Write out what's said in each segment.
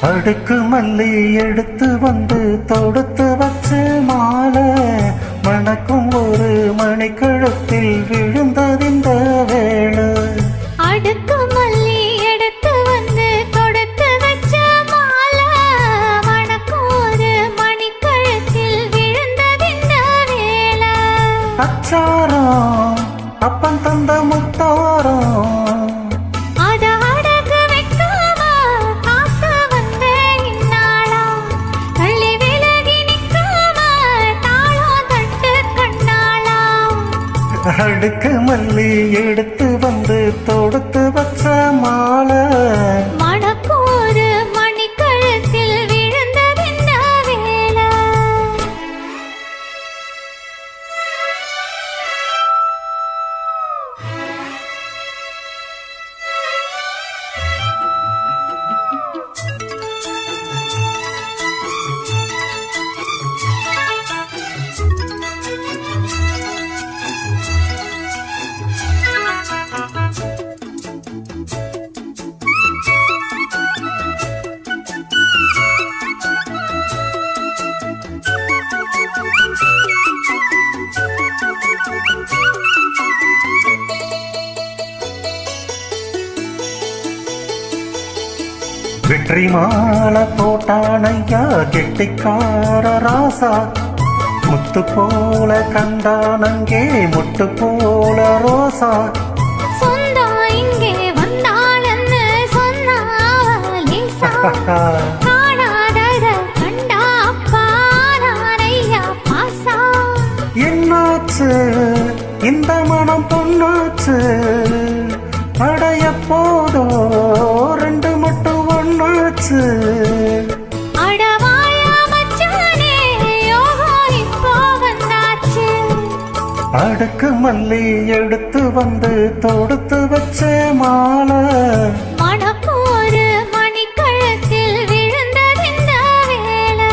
அடுக்கு மல்லி எடுத்து வந்து தொடுத்து வச்ச மாலை மணக்கும் ஒரு மணிக்கழுத்தில் விழுந்ததிந்த வேளை. அடுக்கு மல்லி எடுத்து வந்து தொடுத்து வச்ச மாலை மணக்கும் ஒரு மணிக்கழுத்தில் விழுந்ததிந்த வேளை. அச்சாரம் அப்பன் தந்த முத்தாரம் அடுக்கு மல்லி எடுத்து வந்து தொடுத்து வச்ச மாலை மணக்கும் ஒரு மணிக்கழுத்தில் விழுந்ததிந்த வேளை. வெற்றி மாலை போட்டானையா கெட்டிக்கார ராசா முத்து போல கண்டானங்கே முட்டு போல ரோசா. சொந்தம் இங்கே வந்தாளன்னு சொன்னாலேசா காணாதத கண்டா பாரானையா பாசா. என்னாச்சு இந்த மனம் பொன்னாச்சு அடைய போதோ ரெண்டு மட்டும் ஒன்னாச்சு. அடவாயா மச்சானே யோகோ இப்போ வந்தாச்சு. அடுக்கு மல்லி எடுத்து வந்து தொடுத்து வச்ச மாலை மணக்கும் ஒரு மணிக்கழுத்தில் விழுந்ததிந்த வேளை.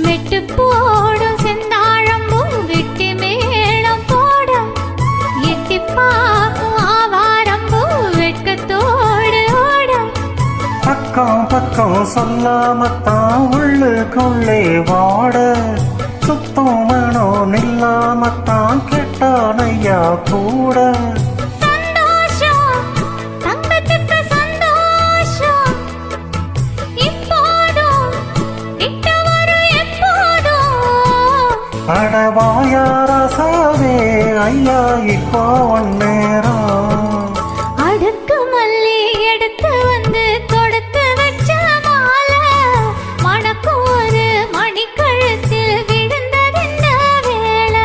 மெட்டு போடும் செந்தாழம்பூ வெட்டி மேளம் போட எட்டி பார்க்கும் ஆவாரம்பூ வெட்கத்தோடு ஓட. பக்கம் பக்கம் சொல்லாமத்தான் உள்ளுக்குள்ளே வாட சுத்தம் மனோ நில்லாமத்தான் கெட்டானையா கூட. சந்தோஷம் தங்கத்துக்கு சந்தோஷம் இப்போதும் கிட்ட வரும் எப்போதும். அடவாயாரசாவே ஐயா இப்போ நேரம். அடுக்கு மல்லி எடுத்து வந்து தொடுத்து வச்ச மாலை மணக்கும் ஒரு மணிக்கழுத்தில் விழுந்ததிந்த வேளை.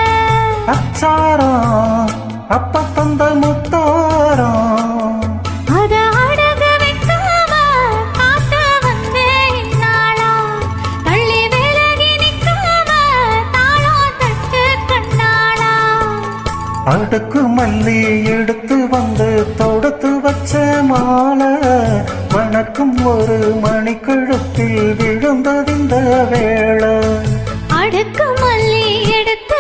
அச்சாரம் அப்ப தந்த முத்தாரம் அத அடகு வைக்காம காத்த வந்தேன் இந்நாளா. தள்ளி விலகி நிற்காம தாளம் தட்டு கண்ணாளா. அடுக்கு மல்லி எடுத்து வந்து தொடுத்து வச்ச மாலை வணக்கம் ஒரு மணிக்கழுத்தில் விழுந்ததிந்த வேளை. அடுக்கு மல்லி எடுத்து